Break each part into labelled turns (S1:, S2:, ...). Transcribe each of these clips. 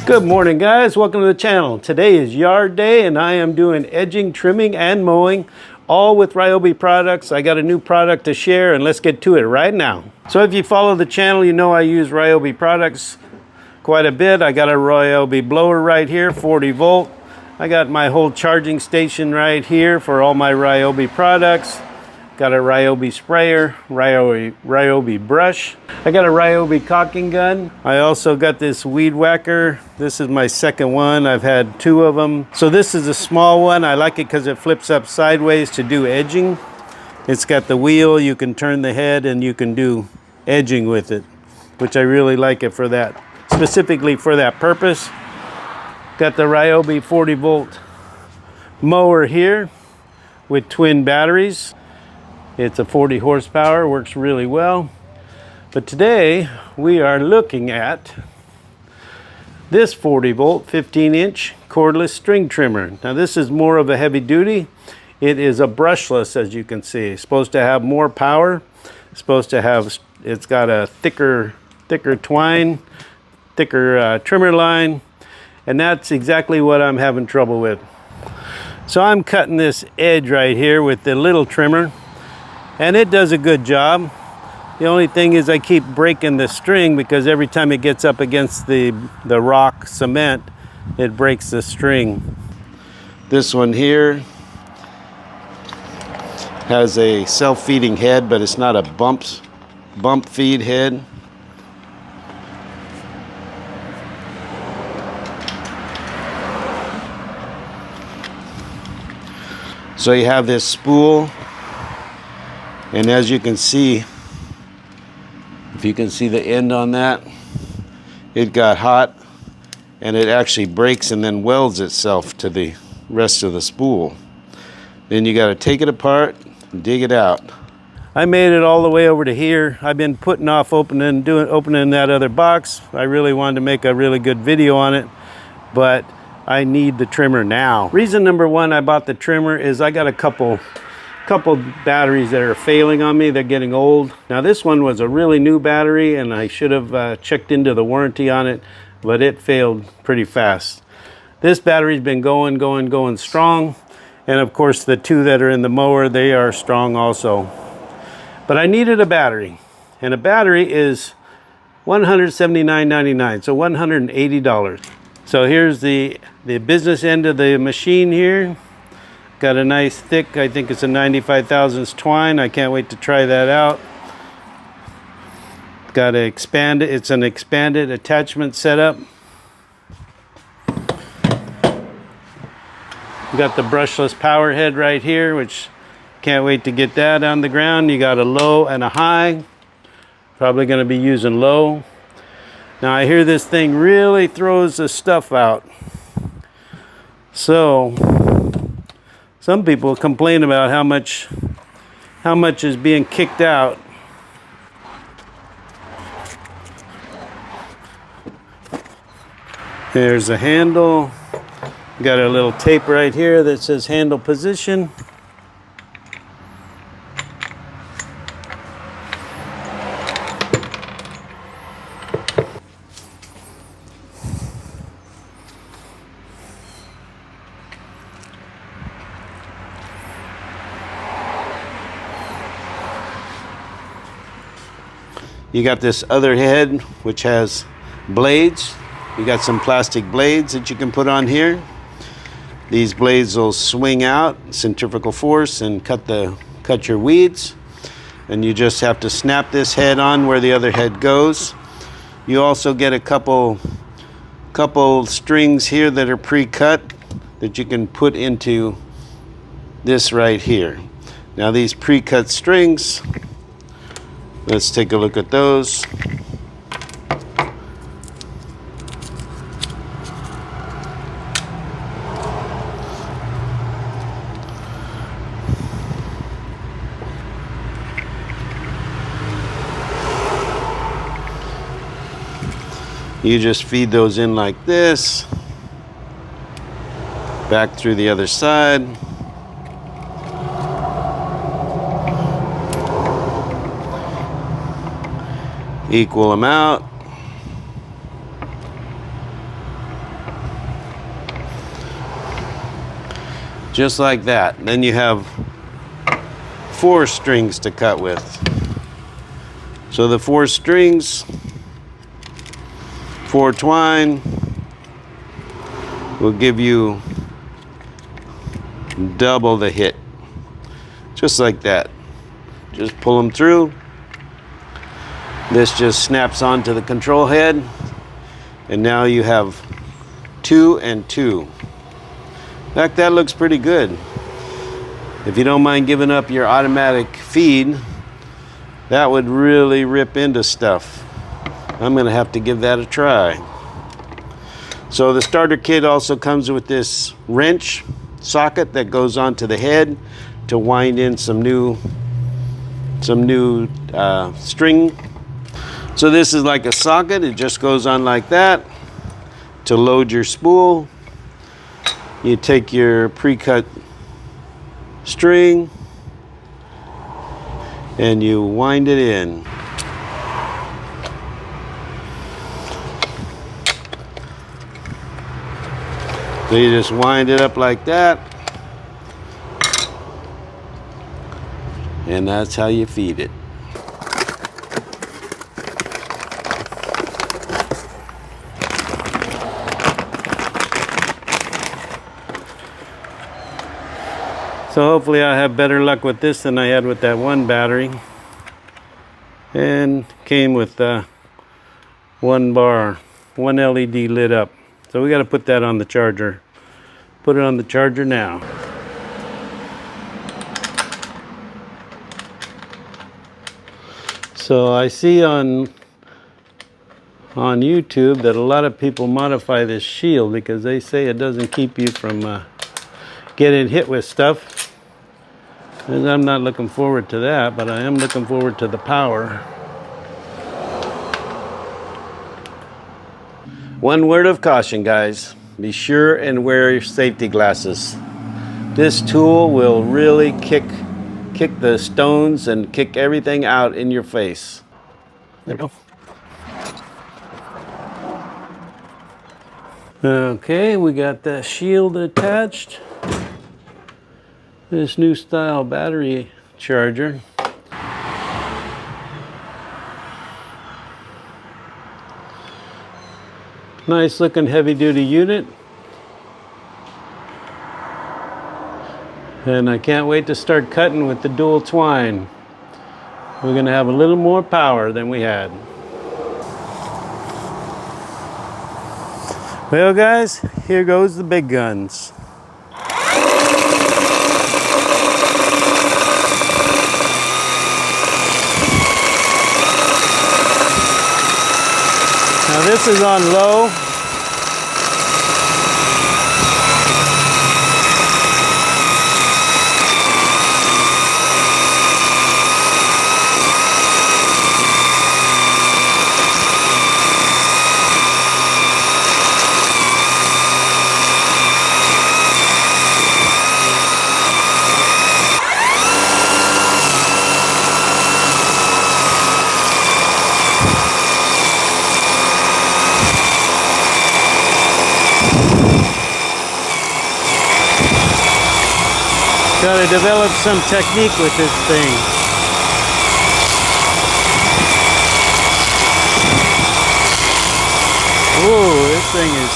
S1: Good morning, guys. Welcome to the channel. Today is yard day and I am doing edging, trimming, and mowing, all with Ryobi products. I got a new product to share and let's get to it right now. So if you follow the channel, you know I use Ryobi products quite a bit. I got a Ryobi blower right here, 40 volt. I got my whole charging station right here for all my Ryobi products. Got a Ryobi sprayer, Ryobi brush. I got a Ryobi caulking gun. I also got this weed whacker. This is my second one. I've had two of them. So this is a small one. I like it because it flips up sideways to do edging. It's got the wheel. You can turn the head and you can do edging with it, which I really like it for that, specifically for that purpose. Got the Ryobi 40 volt mower here with twin batteries. It's a 40 horsepower, works really well. But today we are looking at this 40 volt 15-inch cordless string trimmer. Now this is more of a heavy duty. It is a brushless, as you can see. It's supposed to have more power. It's got a thicker twine, thicker trimmer line, and that's exactly what I'm having trouble with. So I'm cutting this edge right here with the little trimmer, and it does a good job. The only thing is I keep breaking the string because every time it gets up against the rock cement, it breaks the string. This one here has a self-feeding head, but it's not a bump feed head. So you have this spool, and as you can see, if you can see the end on that, it got hot and it actually breaks and then welds itself to the rest of the spool. Then you got to take it apart and dig it out. I made it all the way over to here. I've been putting off opening that other box. I really wanted to make a really good video on it, but I need the trimmer now. Reason number one I bought the trimmer is I got a couple batteries that are failing on me. They're getting old. Now this one was a really new battery and I should have checked into the warranty on it, but it failed pretty fast. This battery's been going strong, and of course the two that are in the mower, they are strong also. But I needed a battery, and a battery is $179.99, so $180. So here's the business end of the machine here. Got a nice thick, I think it's a 95 thousandths twine. I can't wait to try that out. Got to expand it. It's an expanded attachment setup. Got the brushless power head right here, which can't wait to get that on the ground. You got a low and a high. Probably going to be using low. Now I hear this thing really throws the stuff out. So some people complain about how much is being kicked out. There's a handle. Got a little tape right here that says handle position. You got this other head which has blades. You got some plastic blades that you can put on here. These blades will swing out, centrifugal force, and cut your weeds. And you just have to snap this head on where the other head goes. You also get a couple strings here that are pre-cut that you can put into this right here. Now these pre-cut strings, let's take a look at those. You just feed those in like this, back through the other side. Equal them out. Just like that. Then you have 4 strings to cut with. So the 4 strings, 4 twine, will give you double the hit. Just like that. Just pull them through. This just snaps onto the control head, and now you have 2 and 2. In fact, that looks pretty good. If you don't mind giving up your automatic feed, that would really rip into stuff. I'm gonna have to give that a try. So the starter kit also comes with this wrench socket that goes onto the head to wind in some new string. So this is like a socket. It just goes on like that to load your spool. You take your pre-cut string and you wind it in. So you just wind it up like that, and that's how you feed it. So hopefully I have better luck with this than I had with that one battery. And came with 1 bar, 1 LED lit up. So we got to put that on the charger. Put it on the charger now. So I see on YouTube that a lot of people modify this shield because they say it doesn't keep you from getting hit with stuff. And I'm not looking forward to that, but I am looking forward to the power. One word of caution, guys. Be sure and wear your safety glasses. This tool will really kick the stones and kick everything out in your face. There we go. Okay, we got the shield attached. This new style battery charger. Nice looking heavy duty unit. And I can't wait to start cutting with the dual twine. We're gonna have a little more power than we had. Well guys, here goes the big guns. Now this is on low. Got to develop some technique with this thing. Ooh, this thing is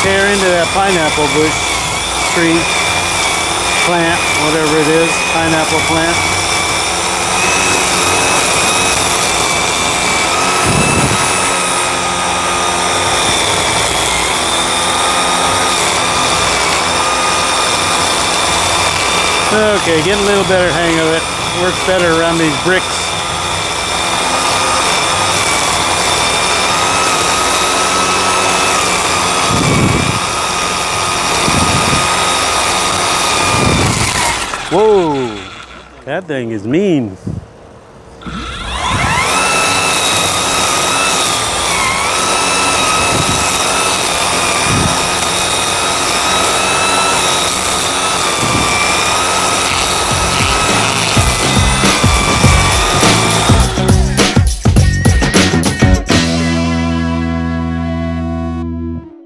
S1: tear into that pineapple bush, tree, plant, whatever it is, pineapple plant. Okay, getting a little better hang of it. Works better around these bricks. Whoa, that thing is mean.